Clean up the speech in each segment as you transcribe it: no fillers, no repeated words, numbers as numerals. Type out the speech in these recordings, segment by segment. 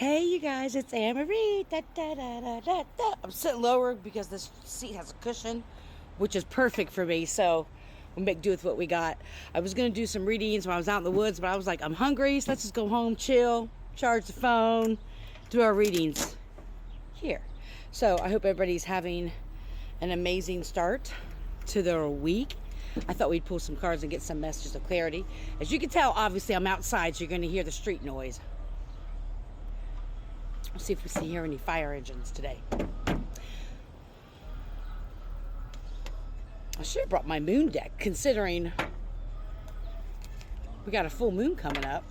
Hey, you guys, it's Anne-Marie. Da, da, da, da, da, da. I'm sitting lower because this seat has a cushion, which is perfect for me. So we'll make do with what we got. I was going to do some readings when I was out in the woods, but I was like, I'm hungry, so let's just go home, chill, charge the phone, do our readings here. So I hope everybody's having an amazing start to their week. I thought we'd pull some cards and get some messages of clarity. As you can tell, obviously, I'm outside, so you're going to hear the street noise. Let's see if we see here any fire engines today. I should have brought my moon deck, considering we got a full moon coming up.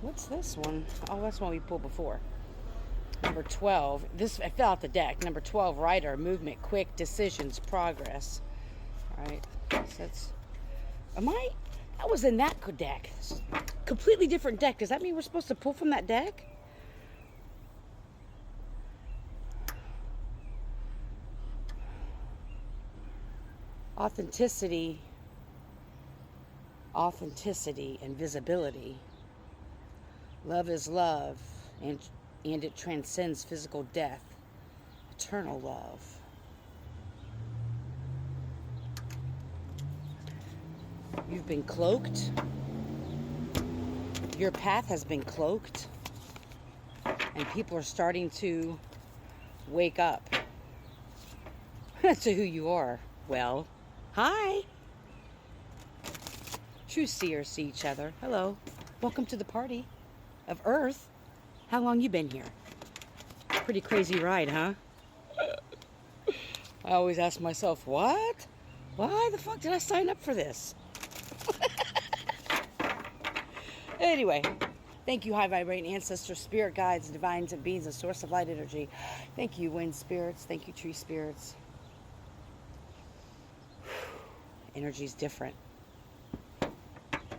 What's this one? Oh, that's one we pulled before. Number 12. This, I fell out the deck. Number 12, Rider, movement, quick decisions, progress. All right. So that's... I was in that deck. Completely different deck. Does that mean we're supposed to pull from that deck? Authenticity, and visibility. Love is love, and it transcends physical death. Eternal love. You've been cloaked. Your path has been cloaked, and people are starting to wake up to who you are. Well, hi. True seers see each other. Hello. Welcome to the party of Earth. How long you been here? Pretty crazy ride, huh? I always ask myself, what? Why the fuck did I sign up for this? Anyway, thank you, high vibrating ancestors, spirit guides, divines and beings, and source of light energy. Thank you, wind spirits. Thank you, tree spirits. Energy's different.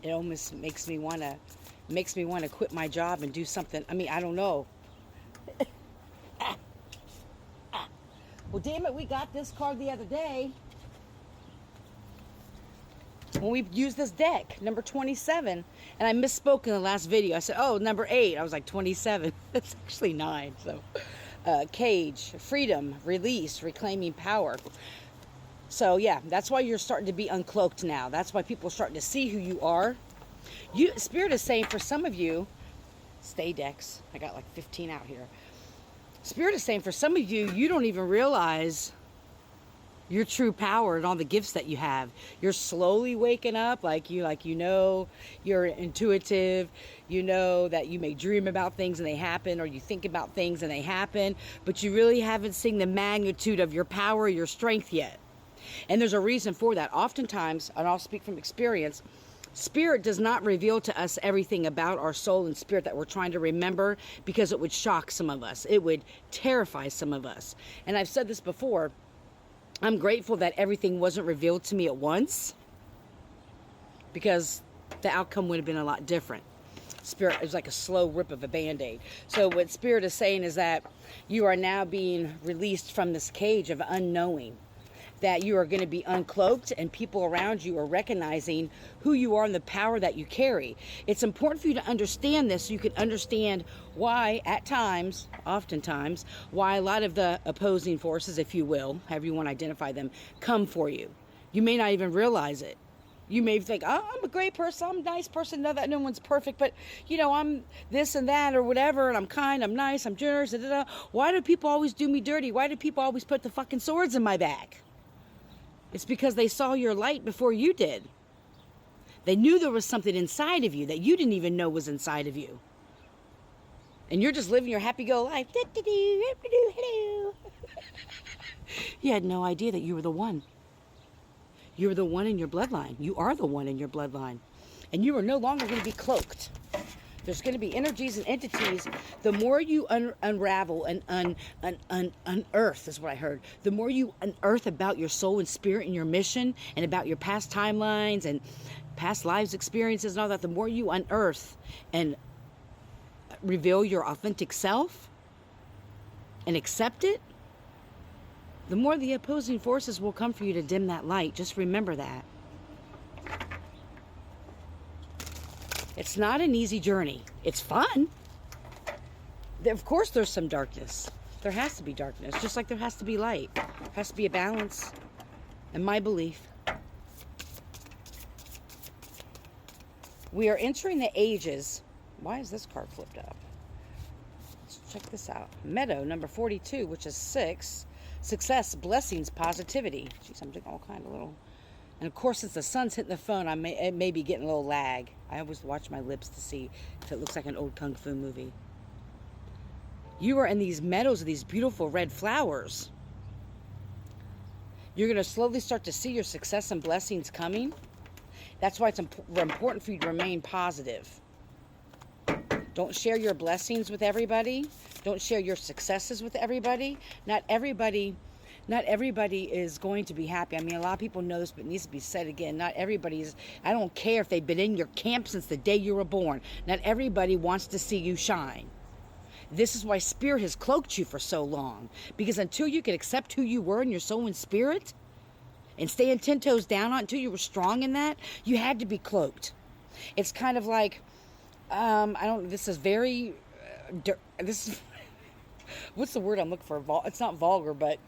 It almost makes me want to quit my job and do something. I mean, I don't know. Well, damn it, we got this card the other day when we used this deck, number 27, and I misspoke in the last video. I said, oh, number 8. I was like 27. It's actually 9. So cage, freedom, release, reclaiming power. So yeah, that's why you're starting to be uncloaked now. That's why people are starting to see who you are. Spirit is saying for some of you, stay decks. I got like 15 out here. Spirit is saying for some of you, you don't even realize your true power and all the gifts that you have. You're slowly waking up, like you know you're intuitive, you know that you may dream about things and they happen, or you think about things and they happen, but you really haven't seen the magnitude of your power, your strength yet. And there's a reason for that. Oftentimes, and I'll speak from experience, Spirit does not reveal to us everything about our soul and spirit that we're trying to remember, because it would shock some of us. It would terrify some of us. And I've said this before, I'm grateful that everything wasn't revealed to me at once, because the outcome would have been a lot different. Spirit is like a slow rip of a Band-Aid. So what Spirit is saying is that you are now being released from this cage of unknowing. That you are going to be uncloaked, and people around you are recognizing who you are and the power that you carry. It's important for you to understand this so you can understand why at times, oftentimes, why a lot of the opposing forces, if you will, however you want to identify them, come for you. You may not even realize it. You may think, oh, I'm a great person, I'm a nice person, know that no one's perfect, but, you know, I'm this and that or whatever, and I'm kind, I'm nice, I'm generous, da, da, da. Why do people always do me dirty? Why do people always put the fucking swords in my back? It's because they saw your light before you did. They knew there was something inside of you that you didn't even know was inside of you. And you're just living your happy-go-life. You had no idea that you were the one. You were the one in your bloodline. You are the one in your bloodline. And you are no longer going to be cloaked. There's going to be energies and entities. The more you unravel and unearth, is what I heard. The more you unearth about your soul and spirit and your mission, and about your past timelines and past lives experiences and all that, the more you unearth and reveal your authentic self and accept it, the more the opposing forces will come for you to dim that light. Just remember that. It's not an easy journey. It's fun. Of course there's some darkness. There has to be darkness, just like there has to be light. There has to be a balance, in my belief. We are entering the ages. Why is this card flipped up? Let's check this out. Meadow, number 42, which is 6. Success, blessings, positivity. Jeez, I'm doing all kind of little... And of course, since the sun's hitting the phone, it may be getting a little lag. I always watch my lips to see if it looks like an old kung fu movie. You are in these meadows of these beautiful red flowers. You're going to slowly start to see your success and blessings coming. That's why it's important for you to remain positive. Don't share your blessings with everybody. Don't share your successes with everybody. Not everybody is going to be happy. I mean, a lot of people know this, but it needs to be said again. Not everybody is. I don't care if they've been in your camp since the day you were born. Not everybody wants to see you shine. This is why Spirit has cloaked you for so long. Because until you could accept who you were in your soul and spirit, and staying 10 toes down on until you were strong in that, you had to be cloaked. It's kind of like, this is very, what's the word I'm looking for? It's not vulgar, but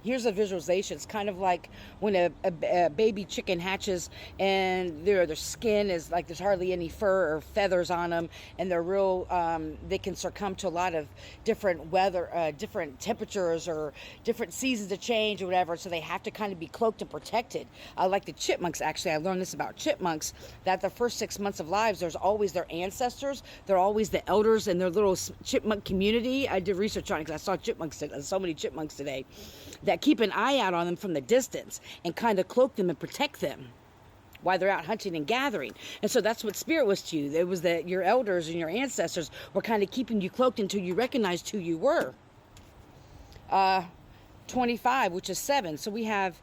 here's a visualization. It's kind of like when a baby chicken hatches and their skin is like there's hardly any fur or feathers on them, and they're real, they can succumb to a lot of different weather, different temperatures or different seasons of change or whatever, so they have to kind of be cloaked and protected. Like the chipmunks, actually, I learned this about chipmunks, that the first 6 months of lives, there's always their ancestors, they're always the elders in their little chipmunk community. I did research on it because I saw chipmunks, so many chipmunks today, that keep an eye out on them from the distance and kind of cloak them and protect them while they're out hunting and gathering. And so that's what Spirit was to you. It was that your elders and your ancestors were kind of keeping you cloaked until you recognized who you were. 25, which is 7. So we have,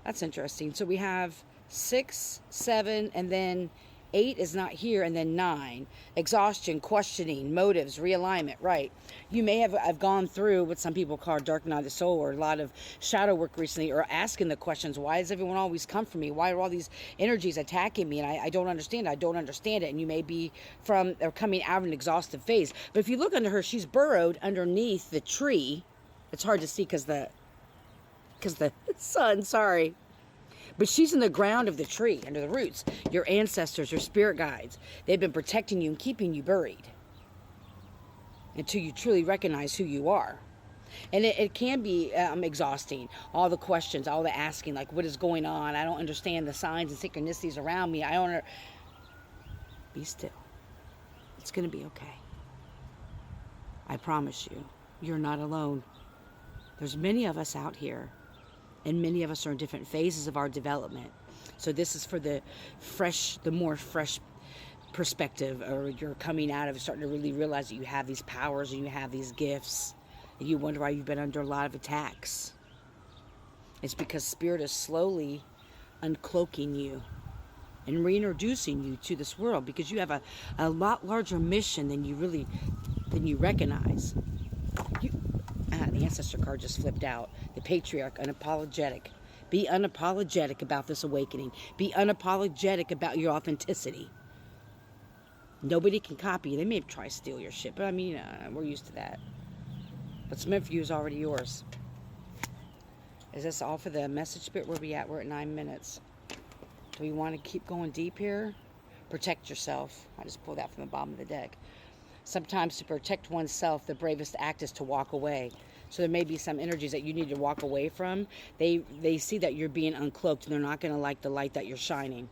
that's interesting. So we have 6, 7, and then 8 is not here, and then 9. Exhaustion, questioning, motives, realignment, right. You may have gone through what some people call dark night of the soul, or a lot of shadow work recently, or asking the questions, why does everyone always come for me? Why are all these energies attacking me? And I don't understand. I don't understand it. And you may be or coming out of an exhaustive phase. But if you look under her, she's burrowed underneath the tree. It's hard to see because the sun, sorry. But she's in the ground of the tree, under the roots. Your ancestors, your spirit guides, they've been protecting you and keeping you buried until you truly recognize who you are. And it can be exhausting. All the questions, all the asking, like, what is going on? I don't understand the signs and synchronicities around me. Be still. It's going to be okay. I promise you, you're not alone. There's many of us out here. And many of us are in different phases of our development. So this is for the more fresh perspective, or you're coming out of starting to really realize that you have these powers and you have these gifts. And you wonder why you've been under a lot of attacks. It's because Spirit is slowly uncloaking you and reintroducing you to this world, because you have a lot larger mission than you recognize. The ancestor card just flipped out. The patriarch, unapologetic. Be unapologetic about this awakening. Be unapologetic about your authenticity. Nobody can copy you. They may try to steal your shit, but I mean, we're used to that. What's meant for you is already yours. Is this all for the message, Spirit? Where we at? We're at 9 minutes. Do we want to keep going deep here? Protect yourself. I just pulled that from the bottom of the deck. Sometimes to protect oneself, the bravest act is to walk away. So there may be some energies that you need to walk away from. They see that you're being uncloaked, and they're not going to like the light that you're shining.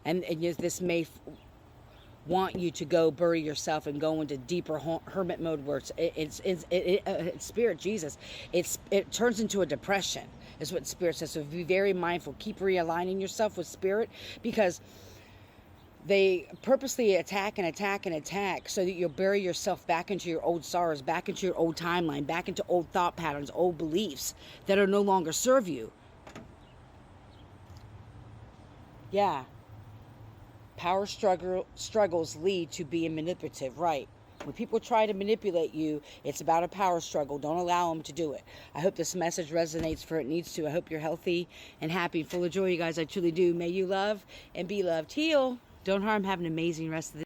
And this may want you to go bury yourself and go into deeper hermit mode, where it's Spirit, Jesus. It turns into a depression, is what Spirit says. So be very mindful. Keep realigning yourself with Spirit, because they purposely attack and attack and attack so that you'll bury yourself back into your old sorrows, back into your old timeline, back into old thought patterns, old beliefs that are no longer serve you. Yeah. Power struggles lead to being manipulative, right? When people try to manipulate you, it's about a power struggle. Don't allow them to do it. I hope this message resonates for it needs to. I hope you're healthy and happy, full of joy, you guys. I truly do. May you love and be loved. Heal. Don't harm. Have an amazing rest of the day.